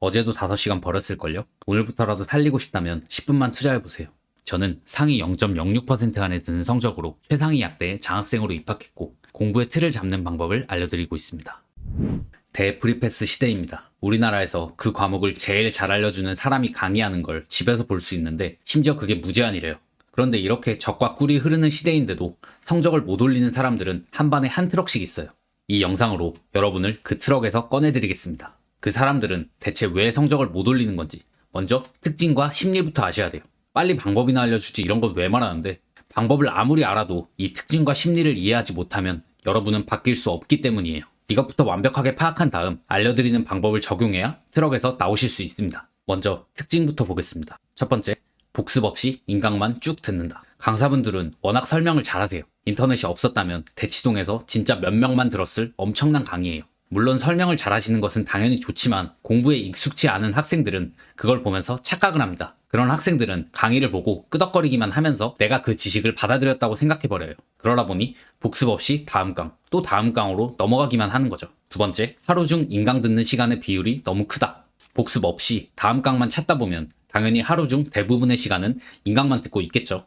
어제도 5시간 벌었을걸요? 오늘부터라도 살리고 싶다면 10분만 투자해보세요. 저는 상위 0.06% 안에 드는 성적으로 최상위 약대에 장학생으로 입학했고 공부의 틀을 잡는 방법을 알려드리고 있습니다. 대프리패스 시대입니다. 우리나라에서 그 과목을 제일 잘 알려주는 사람이 강의하는 걸 집에서 볼 수 있는데 심지어 그게 무제한이래요. 그런데 이렇게 적과 꿀이 흐르는 시대인데도 성적을 못 올리는 사람들은 한 반에 한 트럭씩 있어요. 이 영상으로 여러분을 그 트럭에서 꺼내드리겠습니다. 그 사람들은 대체 왜 성적을 못 올리는 건지 먼저 특징과 심리부터 아셔야 돼요. 빨리 방법이나 알려주지 이런 건 왜 말하는데 방법을 아무리 알아도 이 특징과 심리를 이해하지 못하면 여러분은 바뀔 수 없기 때문이에요. 이것부터 완벽하게 파악한 다음 알려드리는 방법을 적용해야 트럭에서 나오실 수 있습니다. 먼저 특징부터 보겠습니다. 첫 번째, 복습 없이 인강만 쭉 듣는다. 강사분들은 워낙 설명을 잘하세요. 인터넷이 없었다면 대치동에서 진짜 몇 명만 들었을 엄청난 강의예요. 물론 설명을 잘하시는 것은 당연히 좋지만 공부에 익숙치 않은 학생들은 그걸 보면서 착각을 합니다. 그런 학생들은 강의를 보고 끄덕거리기만 하면서 내가 그 지식을 받아들였다고 생각해버려요. 그러다 보니 복습 없이 다음 강, 또 다음 강으로 넘어가기만 하는 거죠. 두 번째, 하루 중 인강 듣는 시간의 비율이 너무 크다. 복습 없이 다음 강만 찾다 보면 당연히 하루 중 대부분의 시간은 인강만 듣고 있겠죠.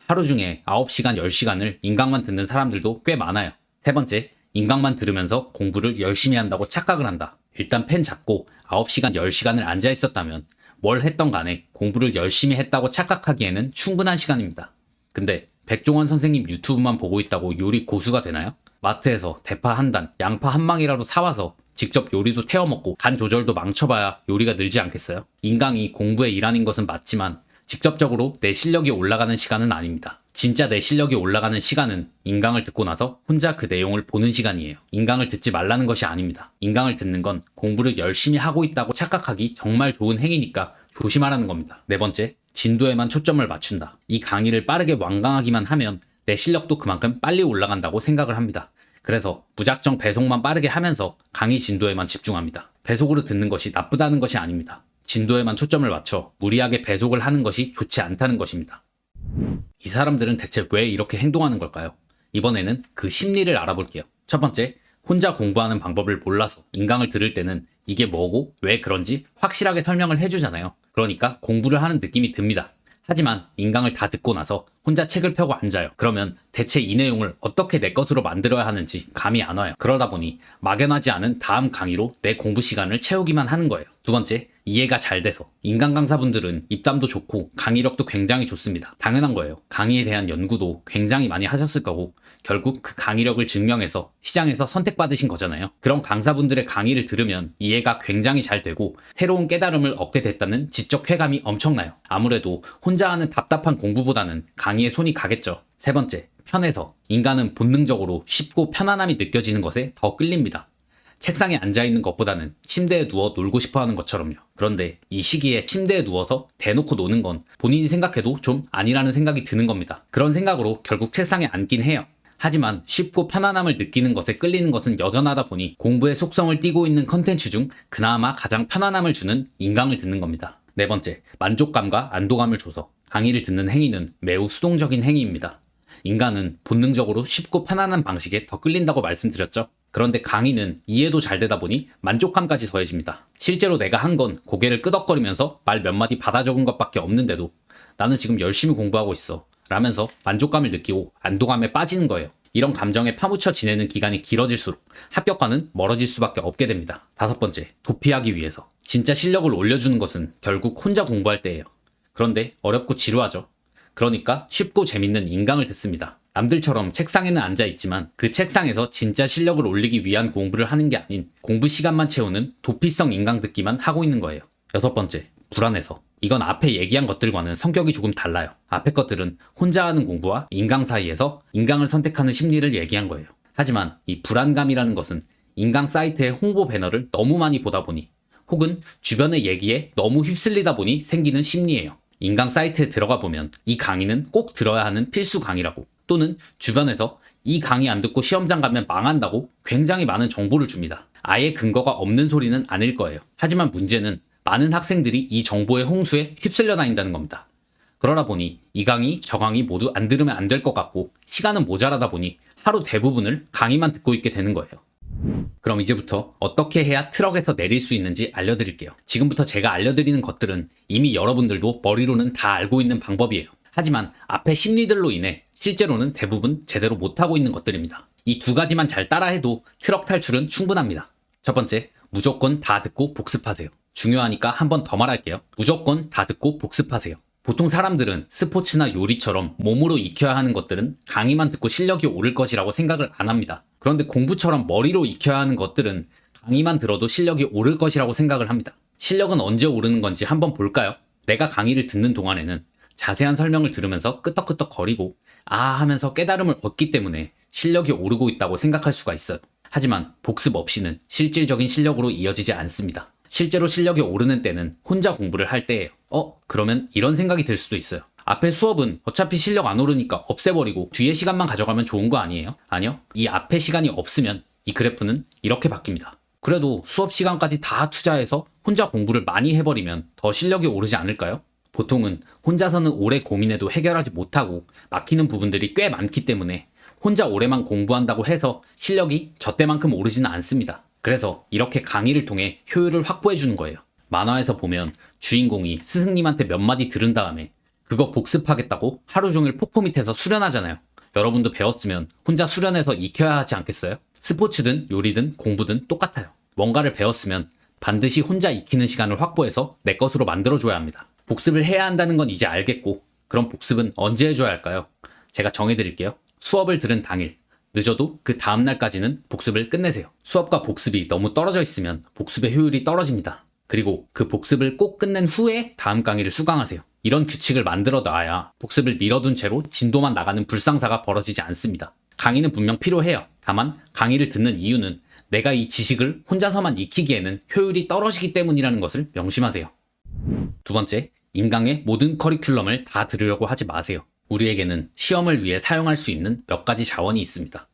하루 중에 9시간, 10시간을 인강만 듣는 사람들도 꽤 많아요. 세 번째, 인강만 들으면서 공부를 열심히 한다고 착각을 한다. 일단 펜 잡고 9시간, 10시간을 앉아 있었다면 뭘 했던 간에 공부를 열심히 했다고 착각하기에는 충분한 시간입니다. 근데 백종원 선생님 유튜브만 보고 있다고 요리 고수가 되나요? 마트에서 대파 한 단, 양파 한 망이라도 사와서 직접 요리도 태워 먹고 간 조절도 망쳐봐야 요리가 늘지 않겠어요? 인강이 공부의 일환인 것은 맞지만 직접적으로 내 실력이 올라가는 시간은 아닙니다. 진짜 내 실력이 올라가는 시간은 인강을 듣고 나서 혼자 그 내용을 보는 시간이에요. 인강을 듣지 말라는 것이 아닙니다. 인강을 듣는 건 공부를 열심히 하고 있다고 착각하기 정말 좋은 행위니까 조심하라는 겁니다. 네 번째, 진도에만 초점을 맞춘다. 이 강의를 빠르게 완강하기만 하면 내 실력도 그만큼 빨리 올라간다고 생각을 합니다. 그래서 무작정 배속만 빠르게 하면서 강의 진도에만 집중합니다. 배속으로 듣는 것이 나쁘다는 것이 아닙니다. 진도에만 초점을 맞춰 무리하게 배속을 하는 것이 좋지 않다는 것입니다. 이 사람들은 대체 왜 이렇게 행동하는 걸까요? 이번에는 그 심리를 알아볼게요. 첫 번째, 혼자 공부하는 방법을 몰라서 인강을 들을 때는 이게 뭐고 왜 그런지 확실하게 설명을 해주잖아요. 그러니까 공부를 하는 느낌이 듭니다. 하지만 인강을 다 듣고 나서 혼자 책을 펴고 앉아요. 그러면 대체 이 내용을 어떻게 내 것으로 만들어야 하는지 감이 안 와요. 그러다 보니 막연하지 않은 다음 강의로 내 공부 시간을 채우기만 하는 거예요. 두 번째, 이해가 잘 돼서. 인강 강사분들은 입담도 좋고 강의력도 굉장히 좋습니다. 당연한 거예요. 강의에 대한 연구도 굉장히 많이 하셨을 거고 결국 그 강의력을 증명해서 시장에서 선택받으신 거잖아요. 그런 강사분들의 강의를 들으면 이해가 굉장히 잘 되고 새로운 깨달음을 얻게 됐다는 지적 쾌감이 엄청나요. 아무래도 혼자 하는 답답한 공부보다는 강의에 손이 가겠죠. 세 번째, 편해서. 인간은 본능적으로 쉽고 편안함이 느껴지는 것에 더 끌립니다. 책상에 앉아있는 것보다는 침대에 누워 놀고 싶어 하는 것처럼요. 그런데 이 시기에 침대에 누워서 대놓고 노는 건 본인이 생각해도 좀 아니라는 생각이 드는 겁니다. 그런 생각으로 결국 책상에 앉긴 해요. 하지만 쉽고 편안함을 느끼는 것에 끌리는 것은 여전하다 보니 공부의 속성을 띠고 있는 컨텐츠 중 그나마 가장 편안함을 주는 인강을 듣는 겁니다. 네 번째, 만족감과 안도감을 줘서. 강의를 듣는 행위는 매우 수동적인 행위입니다. 인간은 본능적으로 쉽고 편안한 방식에 더 끌린다고 말씀드렸죠. 그런데 강의는 이해도 잘 되다 보니 만족감까지 더해집니다. 실제로 내가 한 건 고개를 끄덕거리면서 말 몇 마디 받아 적은 것밖에 없는데도 나는 지금 열심히 공부하고 있어 라면서 만족감을 느끼고 안도감에 빠지는 거예요. 이런 감정에 파묻혀 지내는 기간이 길어질수록 합격과는 멀어질 수밖에 없게 됩니다. 다섯 번째, 도피하기 위해서. 진짜 실력을 올려주는 것은 결국 혼자 공부할 때예요. 그런데 어렵고 지루하죠. 그러니까 쉽고 재밌는 인강을 듣습니다. 남들처럼 책상에는 앉아있지만 그 책상에서 진짜 실력을 올리기 위한 공부를 하는 게 아닌 공부 시간만 채우는 도피성 인강 듣기만 하고 있는 거예요. 여섯 번째, 불안해서. 이건 앞에 얘기한 것들과는 성격이 조금 달라요. 앞에 것들은 혼자 하는 공부와 인강 사이에서 인강을 선택하는 심리를 얘기한 거예요. 하지만 이 불안감이라는 것은 인강 사이트의 홍보 배너를 너무 많이 보다 보니 혹은 주변의 얘기에 너무 휩쓸리다 보니 생기는 심리예요. 인강 사이트에 들어가 보면 이 강의는 꼭 들어야 하는 필수 강의라고 또는 주변에서 이 강의 안 듣고 시험장 가면 망한다고 굉장히 많은 정보를 줍니다. 아예 근거가 없는 소리는 아닐 거예요. 하지만 문제는 많은 학생들이 이 정보의 홍수에 휩쓸려 다닌다는 겁니다. 그러다 보니 이 강의, 저 강의 모두 안 들으면 안 될 것 같고 시간은 모자라다 보니 하루 대부분을 강의만 듣고 있게 되는 거예요. 그럼 이제부터 어떻게 해야 트럭에서 내릴 수 있는지 알려드릴게요. 지금부터 제가 알려드리는 것들은 이미 여러분들도 머리로는 다 알고 있는 방법이에요. 하지만 앞에 심리들로 인해 실제로는 대부분 제대로 못하고 있는 것들입니다. 이 두 가지만 잘 따라해도 트럭 탈출은 충분합니다. 첫 번째, 무조건 다 듣고 복습하세요. 중요하니까 한 번 더 말할게요. 무조건 다 듣고 복습하세요. 보통 사람들은 스포츠나 요리처럼 몸으로 익혀야 하는 것들은 강의만 듣고 실력이 오를 것이라고 생각을 안 합니다. 그런데 공부처럼 머리로 익혀야 하는 것들은 강의만 들어도 실력이 오를 것이라고 생각을 합니다. 실력은 언제 오르는 건지 한번 볼까요? 내가 강의를 듣는 동안에는 자세한 설명을 들으면서 끄떡끄떡 거리고 아 하면서 깨달음을 얻기 때문에 실력이 오르고 있다고 생각할 수가 있어요. 하지만 복습 없이는 실질적인 실력으로 이어지지 않습니다. 실제로 실력이 오르는 때는 혼자 공부를 할 때예요. 그러면 이런 생각이 들 수도 있어요. 앞에 수업은 어차피 실력 안 오르니까 없애버리고 뒤에 시간만 가져가면 좋은 거 아니에요? 아니요. 이 앞에 시간이 없으면 이 그래프는 이렇게 바뀝니다. 그래도 수업 시간까지 다 투자해서 혼자 공부를 많이 해버리면 더 실력이 오르지 않을까요? 보통은 혼자서는 오래 고민해도 해결하지 못하고 막히는 부분들이 꽤 많기 때문에 혼자 오래만 공부한다고 해서 실력이 저 때만큼 오르지는 않습니다. 그래서 이렇게 강의를 통해 효율을 확보해 주는 거예요. 만화에서 보면 주인공이 스승님한테 몇 마디 들은 다음에 그거 복습하겠다고 하루 종일 폭포 밑에서 수련하잖아요. 여러분도 배웠으면 혼자 수련해서 익혀야 하지 않겠어요? 스포츠든 요리든 공부든 똑같아요. 뭔가를 배웠으면 반드시 혼자 익히는 시간을 확보해서 내 것으로 만들어줘야 합니다. 복습을 해야 한다는 건 이제 알겠고, 그럼 복습은 언제 해줘야 할까요? 제가 정해드릴게요. 수업을 들은 당일, 늦어도 그 다음날까지는 복습을 끝내세요. 수업과 복습이 너무 떨어져 있으면 복습의 효율이 떨어집니다. 그리고 그 복습을 꼭 끝낸 후에 다음 강의를 수강하세요. 이런 규칙을 만들어 놔야 복습을 미뤄둔 채로 진도만 나가는 불상사가 벌어지지 않습니다. 강의는 분명 필요해요. 다만 강의를 듣는 이유는 내가 이 지식을 혼자서만 익히기에는 효율이 떨어지기 때문이라는 것을 명심하세요. 두 번째, 인강의 모든 커리큘럼을 다 들으려고 하지 마세요. 우리에게는 시험을 위해 사용할 수 있는 몇 가지 자원이 있습니다.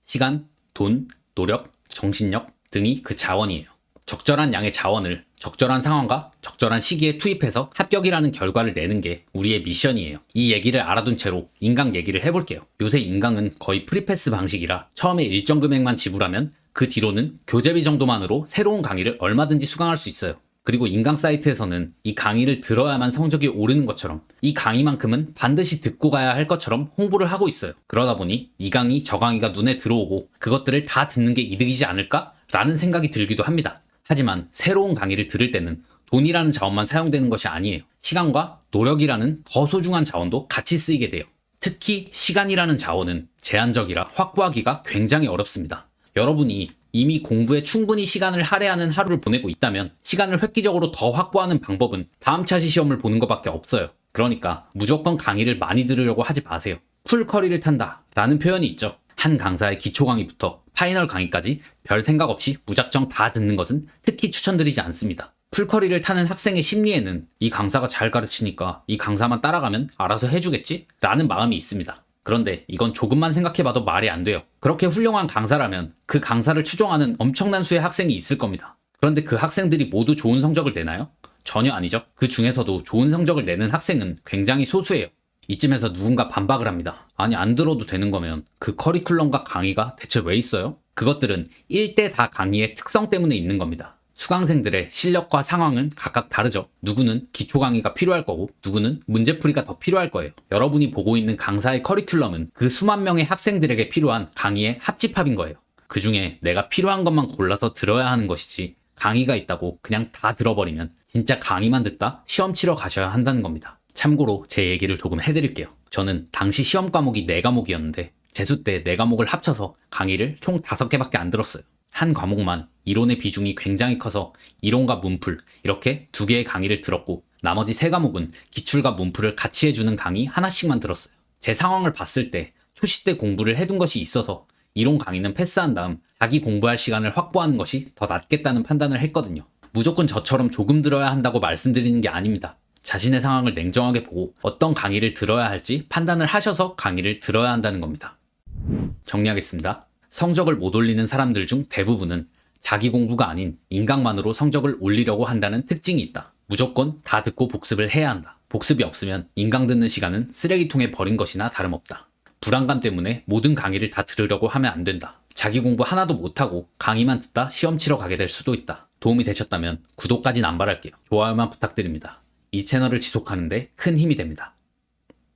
시간, 돈, 노력, 정신력 등이 그 자원이에요. 적절한 양의 자원을 적절한 상황과 적절한 시기에 투입해서 합격이라는 결과를 내는 게 우리의 미션이에요. 이 얘기를 알아둔 채로 인강 얘기를 해볼게요. 요새 인강은 거의 프리패스 방식이라 처음에 일정 금액만 지불하면 그 뒤로는 교재비 정도만으로 새로운 강의를 얼마든지 수강할 수 있어요. 그리고 인강 사이트에서는 이 강의를 들어야만 성적이 오르는 것처럼 이 강의만큼은 반드시 듣고 가야 할 것처럼 홍보를 하고 있어요. 그러다 보니 이 강의 저 강의가 눈에 들어오고 그것들을 다 듣는 게 이득이지 않을까? 라는 생각이 들기도 합니다. 하지만 새로운 강의를 들을 때는 돈이라는 자원만 사용되는 것이 아니에요. 시간과 노력이라는 더 소중한 자원도 같이 쓰이게 돼요. 특히 시간이라는 자원은 제한적이라 확보하기가 굉장히 어렵습니다. 여러분이 이미 공부에 충분히 시간을 할애하는 하루를 보내고 있다면 시간을 획기적으로 더 확보하는 방법은 다음 차시 시험을 보는 것밖에 없어요. 그러니까 무조건 강의를 많이 들으려고 하지 마세요. 풀커리를 탄다 라는 표현이 있죠. 한 강사의 기초 강의부터 파이널 강의까지 별 생각 없이 무작정 다 듣는 것은 특히 추천드리지 않습니다. 풀커리를 타는 학생의 심리에는 이 강사가 잘 가르치니까 이 강사만 따라가면 알아서 해주겠지? 라는 마음이 있습니다. 그런데 이건 조금만 생각해봐도 말이 안 돼요. 그렇게 훌륭한 강사라면 그 강사를 추종하는 엄청난 수의 학생이 있을 겁니다. 그런데 그 학생들이 모두 좋은 성적을 내나요? 전혀 아니죠. 그 중에서도 좋은 성적을 내는 학생은 굉장히 소수예요. 이쯤에서 누군가 반박을 합니다. 아니 안 들어도 되는 거면 그 커리큘럼과 강의가 대체 왜 있어요? 그것들은 1대 다 강의의 특성 때문에 있는 겁니다. 수강생들의 실력과 상황은 각각 다르죠. 누구는 기초 강의가 필요할 거고 누구는 문제풀이가 더 필요할 거예요. 여러분이 보고 있는 강사의 커리큘럼은 그 수만 명의 학생들에게 필요한 강의의 합집합인 거예요. 그 중에 내가 필요한 것만 골라서 들어야 하는 것이지 강의가 있다고 그냥 다 들어버리면 진짜 강의만 듣다 시험 치러 가셔야 한다는 겁니다. 참고로 제 얘기를 조금 해드릴게요. 저는 당시 시험 과목이 4과목이었는데 재수 때 4과목을 합쳐서 강의를 총 5개밖에 안 들었어요. 한 과목만 이론의 비중이 굉장히 커서 이론과 문풀 이렇게 2개의 강의를 들었고 나머지 3과목은 기출과 문풀을 같이 해주는 강의 하나씩만 들었어요. 제 상황을 봤을 때 초시 때 공부를 해둔 것이 있어서 이론 강의는 패스한 다음 자기 공부할 시간을 확보하는 것이 더 낫겠다는 판단을 했거든요. 무조건 저처럼 조금 들어야 한다고 말씀드리는 게 아닙니다. 자신의 상황을 냉정하게 보고 어떤 강의를 들어야 할지 판단을 하셔서 강의를 들어야 한다는 겁니다. 정리하겠습니다. 성적을 못 올리는 사람들 중 대부분은 자기 공부가 아닌 인강만으로 성적을 올리려고 한다는 특징이 있다. 무조건 다 듣고 복습을 해야 한다. 복습이 없으면 인강 듣는 시간은 쓰레기통에 버린 것이나 다름없다. 불안감 때문에 모든 강의를 다 들으려고 하면 안 된다. 자기 공부 하나도 못하고 강의만 듣다 시험 치러 가게 될 수도 있다. 도움이 되셨다면 구독까진 안 바랄게요. 좋아요만 부탁드립니다. 이 채널을 지속하는데 큰 힘이 됩니다.